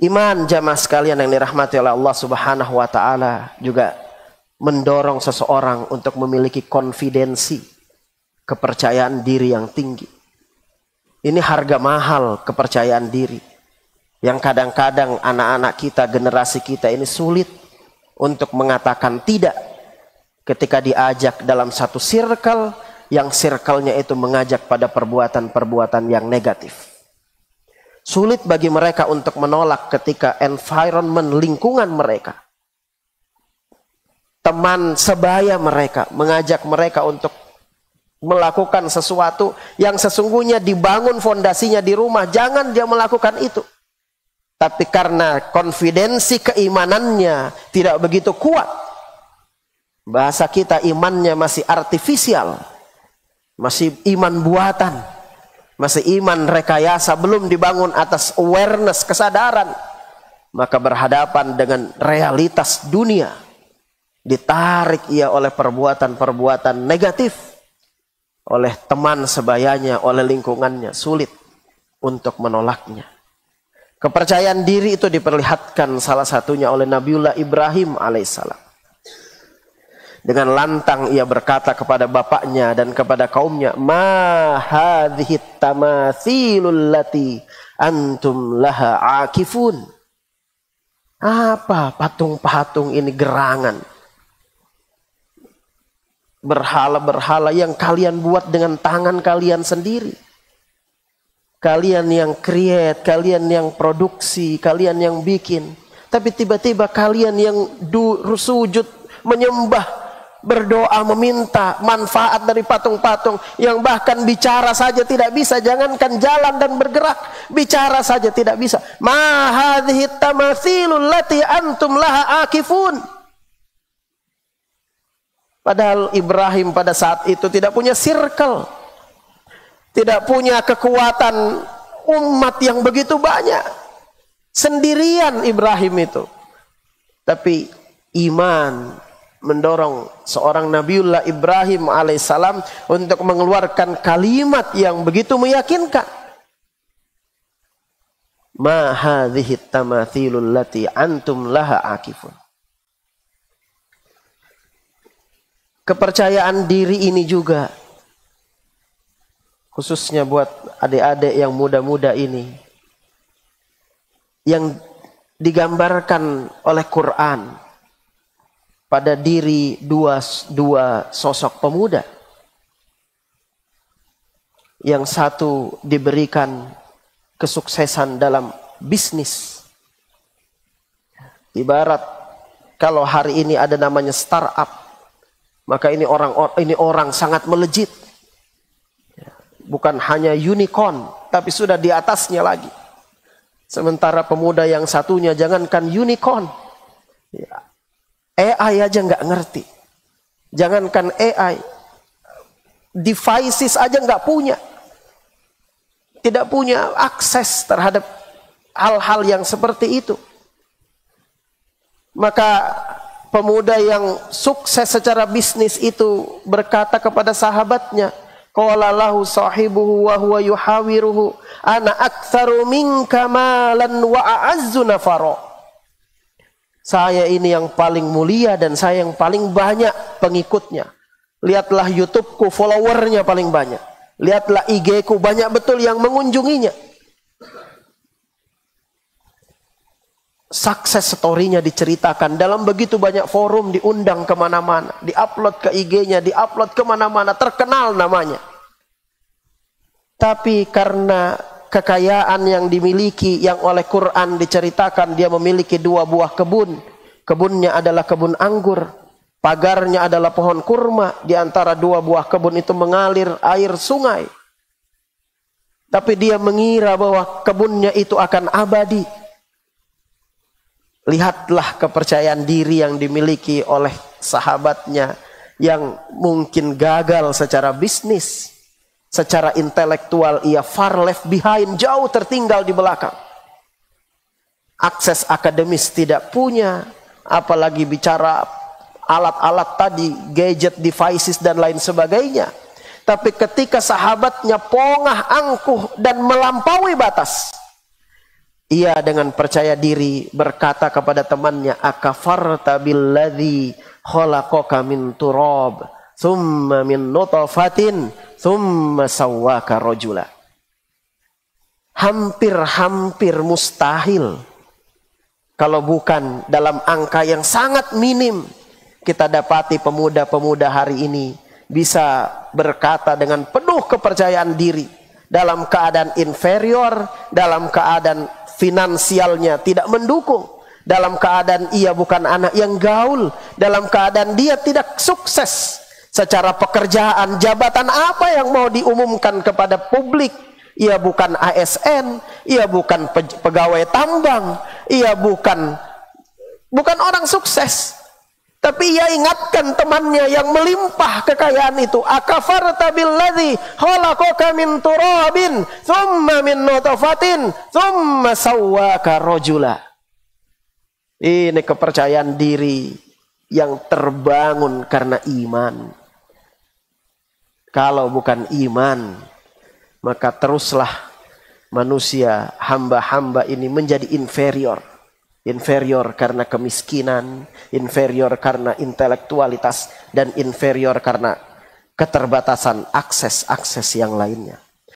Iman jamaah sekalian yang dirahmati oleh Allah Subhanahu wa taala juga mendorong seseorang untuk memiliki konfidensi, kepercayaan diri yang tinggi. Ini harga mahal kepercayaan diri yang kadang-kadang anak-anak kita, generasi kita ini sulit untuk mengatakan tidak ketika diajak dalam satu circle yang circle-nya itu mengajak pada perbuatan-perbuatan yang negatif. Sulit bagi mereka untuk menolak ketika environment lingkungan mereka, teman sebaya mereka mengajak mereka untuk melakukan sesuatu yang sesungguhnya dibangun fondasinya di rumah. Jangan dia melakukan itu. Tapi karena konfidensi keimanannya tidak begitu kuat, bahasa kita imannya masih artifisial, masih iman buatan, masih iman rekayasa, belum dibangun atas awareness, kesadaran, maka berhadapan dengan realitas dunia, ditarik ia oleh perbuatan-perbuatan negatif, oleh teman sebayanya, oleh lingkungannya, sulit untuk menolaknya. Kepercayaan diri itu diperlihatkan salah satunya oleh Nabiullah Ibrahim alaihissalam. Dengan lantang ia berkata kepada bapaknya dan kepada kaumnya, "Ma hadhihi tamathilul lati antum laha akifun." Apa patung-patung ini, gerangan, berhala-berhala yang kalian buat dengan tangan kalian sendiri. Kalian yang create, kalian yang produksi, kalian yang bikin. Tapi tiba-tiba kalian yang sujud, menyembah, berdoa, meminta manfaat dari patung-patung yang bahkan bicara saja tidak bisa, jangankan jalan dan bergerak, bicara saja tidak bisa. Ma hadhihi tamathilul lati antum laha akifun. Padahal Ibrahim pada saat itu tidak punya circle, tidak punya kekuatan umat yang begitu banyak. Sendirian Ibrahim itu. Tapi iman mendorong seorang Nabiullah Ibrahim alaihissalam untuk mengeluarkan kalimat yang begitu meyakinkan. Ma hadhihi tamathilul lati antum laha akifun. Kepercayaan diri ini juga khususnya buat adik-adik yang muda-muda ini, yang digambarkan oleh Quran pada diri dua sosok pemuda. Yang satu diberikan kesuksesan dalam bisnis. Ibarat kalau hari ini ada namanya startup, maka ini orang sangat melejit. Bukan hanya unicorn, tapi sudah di atasnya lagi. Sementara pemuda yang satunya jangankan unicorn, AI aja nggak ngerti. Jangankan AI, devices aja nggak punya. Tidak punya akses terhadap hal-hal yang seperti itu. Maka pemuda yang sukses secara bisnis itu berkata kepada sahabatnya, qala lahu sahibuhu wa huwa yuhawiruhu, ana aktsaru minka malan wa a'azzu nafara. Saya ini yang paling mulia dan saya yang paling banyak pengikutnya. Lihatlah YouTube-ku, followernya paling banyak. Lihatlah IG-ku, banyak betul yang mengunjunginya. Sukses story-nya diceritakan dalam begitu banyak forum, diundang kemana-mana, diupload ke IG-nya, diupload kemana-mana, terkenal namanya. Tapi karena kekayaan yang dimiliki, yang oleh Quran diceritakan, dia memiliki 2 buah kebun. Kebunnya adalah kebun anggur, pagarnya adalah pohon kurma. Di antara 2 buah kebun itu mengalir air sungai. Tapi dia mengira bahwa kebunnya itu akan abadi. Lihatlah kepercayaan diri yang dimiliki oleh sahabatnya yang mungkin gagal secara bisnis, secara intelektual ia far left behind, jauh tertinggal di belakang. Akses akademis tidak punya, apalagi bicara alat-alat tadi, gadget, devices dan lain sebagainya. Tapi ketika sahabatnya pongah, angkuh dan melampaui batas, Ia dengan percaya diri berkata kepada temannya, akafarta billadzi khalaqaka min turab thumma min nutfatin thumma sawwaka rajula. Hampir-hampir mustahil, kalau bukan dalam angka yang sangat minim, kita dapati pemuda-pemuda hari ini bisa berkata dengan penuh kepercayaan diri, dalam keadaan inferior, dalam keadaan finansialnya tidak mendukung, dalam keadaan ia bukan anak yang gaul, dalam keadaan dia tidak sukses secara pekerjaan, jabatan apa yang mau diumumkan kepada publik. Ia bukan ASN, ia bukan pegawai tambang, ia bukan orang sukses. Tapi ia ingatkan temannya yang melimpah kekayaan itu, akafarta billadzi khalaqaka min turabin thumma min nutfatin thumma sawwaka rajula. Ini kepercayaan diri yang terbangun karena iman. Kalau bukan iman, maka teruslah manusia, hamba-hamba ini menjadi inferior. Inferior karena kemiskinan, inferior karena intelektualitas, dan inferior karena keterbatasan akses-akses yang lainnya.